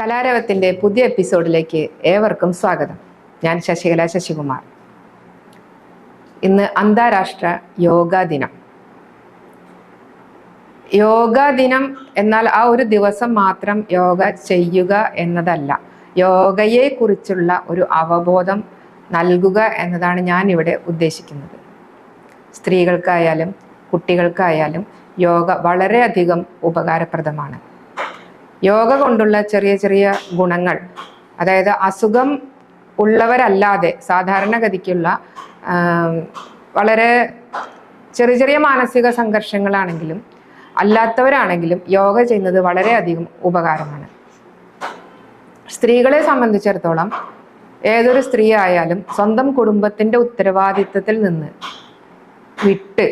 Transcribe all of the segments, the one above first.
കലാരവത്തിന്റെ പുതിയ എപ്പിസോഡിലേക്ക് ഏവർക്കും സ്വാഗതം. ഞാൻ ശശികല ശശികുമാർ. ഇന്ന് അന്താരാഷ്ട്ര യോഗാ ദിനം. യോഗാ ദിനം എന്നാൽ ആ ഒരു ദിവസം മാത്രം യോഗ ചെയ്യുക എന്നതല്ല, യോഗയെ കുറിച്ചുള്ള ഒരു അവബോധം നൽകുക എന്നതാണ് ഞാൻ ഇവിടെ ഉദ്ദേശിക്കുന്നത്. സ്ത്രീകൾക്കായാലും കുട്ടികൾക്കായാലും യോഗ വളരെയധികം ഉപകാരപ്രദമാണ്. യോഗ കൊണ്ടുള്ള ചെറിയ ചെറിയ ഗുണങ്ങൾ, അതായത് അസുഖം ഉള്ളവരല്ലാതെ സാധാരണഗതിക്കുള്ള വളരെ ചെറിയ ചെറിയ മാനസിക സംഘർഷങ്ങളാണെങ്കിലും അല്ലാത്തവരാണെങ്കിലും യോഗ ചെയ്യുന്നത് വളരെയധികം ഉപകാരമാണ്. സ്ത്രീകളെ സംബന്ധിച്ചിടത്തോളം ഏതൊരു സ്ത്രീ ആയാലും സ്വന്തം കുടുംബത്തിൻ്റെ ഉത്തരവാദിത്വത്തിൽ നിന്ന് വിട്ട്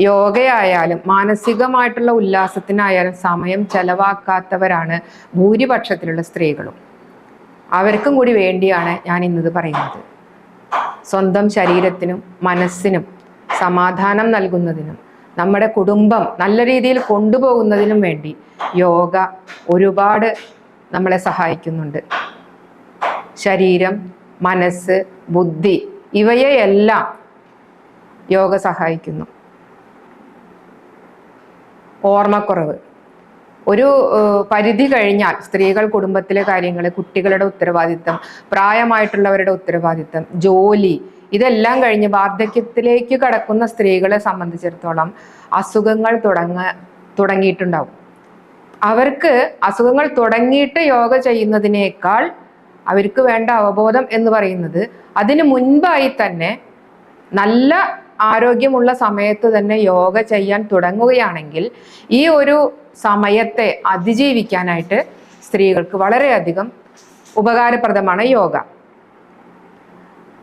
യോഗയായാലും മാനസികമായിട്ടുള്ള ഉല്ലാസത്തിനായാലും സമയം ചെലവാക്കാത്തവരാണ് ഭൂരിപക്ഷത്തിലുള്ള സ്ത്രീകളും. അവർക്കും കൂടി വേണ്ടിയാണ് ഞാൻ ഇന്നത് പറയുന്നത്. സ്വന്തം ശരീരത്തിനും മനസ്സിനും സമാധാനം നൽകുന്നതിനും നമ്മുടെ കുടുംബം നല്ല രീതിയിൽ കൊണ്ടുപോകുന്നതിനും വേണ്ടി യോഗ ഒരുപാട് നമ്മളെ സഹായിക്കുന്നുണ്ട്. ശരീരം, മനസ്സ്, ബുദ്ധി ഇവയെല്ലാം യോഗ സഹായിക്കുന്നു. ഓർമ്മക്കുറവ്, ഒരു പരിധി കഴിഞ്ഞാൽ സ്ത്രീകൾ കുടുംബത്തിലെ കാര്യങ്ങൾ, കുട്ടികളുടെ ഉത്തരവാദിത്തം, പ്രായമായിട്ടുള്ളവരുടെ ഉത്തരവാദിത്തം, ജോലി, ഇതെല്ലാം കഴിഞ്ഞ് വാർദ്ധക്യത്തിലേക്ക് കടക്കുന്ന സ്ത്രീകളെ സംബന്ധിച്ചിടത്തോളം അസുഖങ്ങൾ തുടങ്ങിയിട്ടുണ്ടാവും. അവർക്ക് അസുഖങ്ങൾ തുടങ്ങിയിട്ട് യോഗ ചെയ്യുന്നതിനേക്കാൾ അവർക്ക് വേണ്ട അവബോധം എന്ന് പറയുന്നത് അതിനു മുൻപായി തന്നെ നല്ല ആരോഗ്യമുള്ള സമയത്ത് തന്നെ യോഗ ചെയ്യാൻ തുടങ്ങുകയാണെങ്കിൽ ഈ ഒരു സമയത്തെ അതിജീവിക്കാനായിട്ട് സ്ത്രീകൾക്ക് വളരെയധികം ഉപകാരപ്രദമാണ് യോഗ.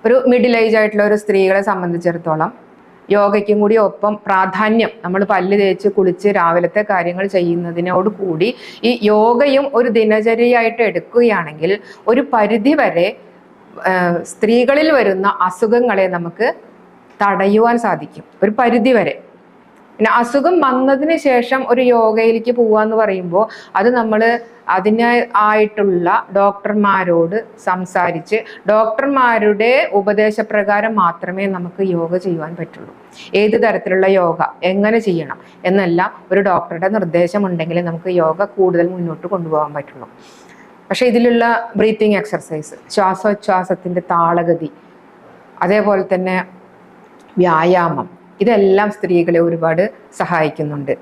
ഒരു മിഡിൽ ഏജ് ആയിട്ടുള്ള ഒരു സ്ത്രീകളെ സംബന്ധിച്ചിടത്തോളം യോഗയ്ക്കും കൂടി ഒപ്പം പ്രാധാന്യം, നമ്മൾ പല്ല് തേച്ച് കുളിച്ച് രാവിലത്തെ കാര്യങ്ങൾ ചെയ്യുന്നതിനോട് കൂടി ഈ യോഗയും ഒരു ദിനചര്യയായിട്ട് എടുക്കുകയാണെങ്കിൽ ഒരു പരിധിവരെ സ്ത്രീകളിൽ വരുന്ന അസുഖങ്ങളെ നമുക്ക് തടയുവാൻ സാധിക്കും, ഒരു പരിധി വരെ. പിന്നെ അസുഖം വന്നതിന് ശേഷം ഒരു യോഗയിലേക്ക് പോവാന്ന് പറയുമ്പോൾ അത് നമ്മൾ അതിനായിട്ടുള്ള ഡോക്ടർമാരോട് സംസാരിച്ച് ഡോക്ടർമാരുടെ ഉപദേശപ്രകാരം മാത്രമേ നമുക്ക് യോഗ ചെയ്യുവാൻ പറ്റുള്ളൂ. ഏത് തരത്തിലുള്ള യോഗ എങ്ങനെ ചെയ്യണം എന്നെല്ലാം ഒരു ഡോക്ടറുടെ നിർദ്ദേശമുണ്ടെങ്കിൽ നമുക്ക് യോഗ കൂടുതൽ മുന്നോട്ട് കൊണ്ടുപോകാൻ പറ്റുള്ളൂ. പക്ഷെ ഇതിലുള്ള ബ്രീത്തിങ് എക്സർസൈസ്, ശ്വാസോച്ഛ്വാസത്തിൻ്റെ താളഗതി, അതേപോലെ തന്നെ വ്യായാമം, ഇതെല്ലാം സ്ത്രീകളെ ഒരുപാട് സഹായിക്കുന്നുണ്ട്.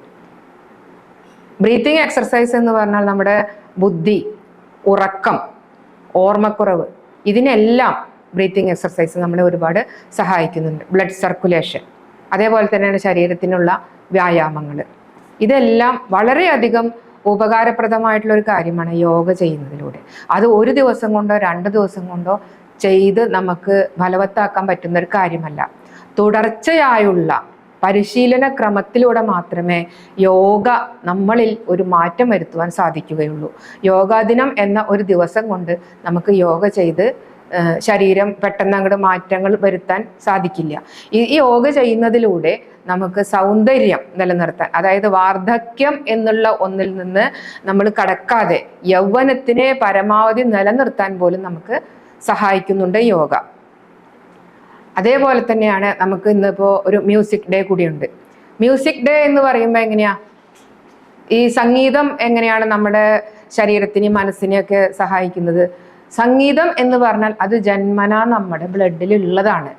ബ്രീത്തിങ് എക്സർസൈസ് എന്ന് പറഞ്ഞാൽ നമ്മുടെ ബുദ്ധി, ഉറക്കം, ഓർമ്മക്കുറവ്, ഇതിനെല്ലാം ബ്രീത്തിങ് എക്സർസൈസ് നമ്മളെ ഒരുപാട് സഹായിക്കുന്നുണ്ട്. ബ്ലഡ് സർക്കുലേഷൻ, അതേപോലെ തന്നെയാണ് ശരീരത്തിനുള്ള വ്യായാമങ്ങൾ, ഇതെല്ലാം വളരെയധികം ഉപകാരപ്രദമായിട്ടുള്ള ഒരു കാര്യമാണ് യോഗ ചെയ്യുന്നതിലൂടെ. അത് ഒരു ദിവസം കൊണ്ടോ 2 ദിവസം കൊണ്ടോ ചെയ്ത് നമുക്ക് ഫലവത്താക്കാൻ പറ്റുന്ന ഒരു കാര്യമല്ല. തുടർച്ചയായുള്ള പരിശീലന ക്രമത്തിലൂടെ മാത്രമേ യോഗ നമ്മളിൽ ഒരു മാറ്റം വരുത്തുവാൻ സാധിക്കുകയുള്ളൂ. യോഗാ ദിനം എന്ന ഒരു ദിവസം കൊണ്ട് നമുക്ക് യോഗ ചെയ്ത് ശരീരം പെട്ടെന്ന് അങ്ങോട്ട് മാറ്റങ്ങൾ വരുത്താൻ സാധിക്കില്ല. ഈ യോഗ ചെയ്യുന്നതിലൂടെ നമുക്ക് സൗന്ദര്യം നിലനിർത്താൻ, അതായത് വാർദ്ധക്യം എന്നുള്ള ഒന്നിൽ നിന്ന് നമ്മൾ കടക്കാതെ യൗവനത്തിനെ പരമാവധി നിലനിർത്താൻ പോലും നമുക്ക് സഹായിക്കുന്നുണ്ട് യോഗ. അതേപോലെ തന്നെയാണ് നമുക്ക് ഇന്നിപ്പോൾ ഒരു മ്യൂസിക് ഡേ കൂടിയുണ്ട്. മ്യൂസിക് ഡേ എന്ന് പറയുമ്പോൾ എങ്ങനെയാ, ഈ സംഗീതം എങ്ങനെയാണ് നമ്മുടെ ശരീരത്തിനെയും മനസ്സിനെയൊക്കെ സഹായിക്കുന്നത്? സംഗീതം എന്ന് പറഞ്ഞാൽ അത് ജന്മനാ നമ്മുടെ ബ്ലഡിൽ ഉള്ളതാണ്.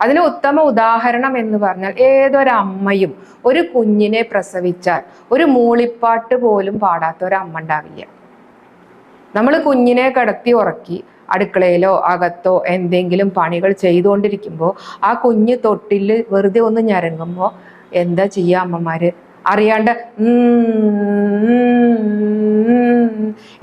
അതിന് ഉത്തമ ഉദാഹരണം എന്ന് പറഞ്ഞാൽ ഏതൊരമ്മയും ഒരു കുഞ്ഞിനെ പ്രസവിച്ചാൽ ഒരു മൂളിപ്പാട്ട് പോലും പാടാത്ത ഒരമ്മ ഉണ്ടാവില്ല. നമ്മൾ കുഞ്ഞിനെ കിടത്തി ഉറക്കി അടുക്കളയിലോ അകത്തോ എന്തെങ്കിലും പണികൾ ചെയ്തുകൊണ്ടിരിക്കുമ്പോൾ ആ കുഞ്ഞ് തൊട്ടിൽ വെറുതെ ഒന്ന് ഞരങ്ങുമ്പോൾ എന്താ ചെയ്യുക അമ്മമാര്? അറിയാണ്ട്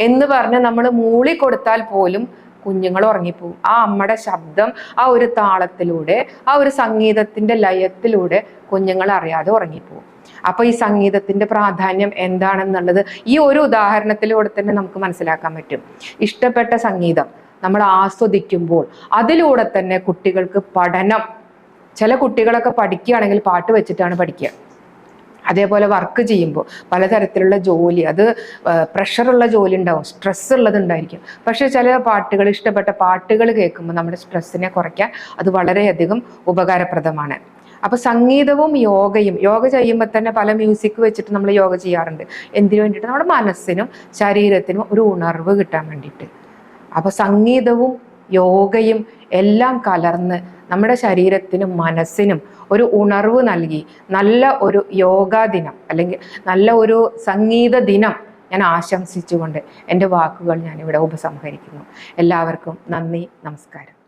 എന്ന് പറഞ്ഞ് നമ്മൾ മൂളി കൊടുത്താൽ പോലും കുഞ്ഞുങ്ങൾ ഉറങ്ങിപ്പോവും. ആ അമ്മയുടെ ശബ്ദം, ആ ഒരു താളത്തിലൂടെ, ആ ഒരു സംഗീതത്തിന്റെ ലയത്തിലൂടെ കുഞ്ഞുങ്ങൾ അറിയാതെ ഉറങ്ങിപ്പോവും. അപ്പൊ ഈ സംഗീതത്തിന്റെ പ്രാധാന്യം എന്താണെന്നുള്ളത് ഈ ഒരു ഉദാഹരണത്തിലൂടെ തന്നെ നമുക്ക് മനസ്സിലാക്കാൻ പറ്റും. ഇഷ്ടപ്പെട്ട സംഗീതം നമ്മൾ ആസ്വദിക്കുമ്പോൾ അതിലൂടെ തന്നെ കുട്ടികൾക്ക് പഠനം, ചില കുട്ടികളൊക്കെ പഠിക്കുകയാണെങ്കിൽ പാട്ട് വെച്ചിട്ടാണ് പഠിക്കുക. അതേപോലെ വർക്ക് ചെയ്യുമ്പോൾ പലതരത്തിലുള്ള ജോലി, അത് പ്രഷറുള്ള ജോലി ഉണ്ടാവും, സ്ട്രെസ് ഉള്ളതുണ്ടായിരിക്കും. പക്ഷേ ചില പാട്ടുകൾ, ഇഷ്ടപ്പെട്ട പാട്ടുകൾ കേൾക്കുമ്പോൾ നമ്മുടെ സ്ട്രെസ്സിനെ കുറയ്ക്കാൻ അത് വളരെയധികം ഉപകാരപ്രദമാണ്. അപ്പൊ സംഗീതവും യോഗയും, യോഗ ചെയ്യുമ്പോൾ തന്നെ പല മ്യൂസിക് വെച്ചിട്ട് നമ്മൾ യോഗ ചെയ്യാറുണ്ട്. എന്തിനു വേണ്ടിയിട്ട്? നമ്മുടെ മനസ്സിനും ശരീരത്തിനും ഒരു ഉണർവ് കിട്ടാൻ വേണ്ടിയിട്ട്. അപ്പൊ സംഗീതവും യോഗയും എല്ലാം കലർന്ന് നമ്മുടെ ശരീരത്തിനും മനസ്സിനും ഒരു ഉണർവ് നൽകി നല്ല ഒരു യോഗാ ദിനം അല്ലെങ്കിൽ നല്ല ഒരു സംഗീത ദിനം ഞാൻ ആശംസിച്ചുകൊണ്ട് എൻ്റെ വാക്കുകൾ ഞാനിവിടെ ഉപസംഹരിക്കുന്നു. എല്ലാവർക്കും നന്ദി, നമസ്കാരം.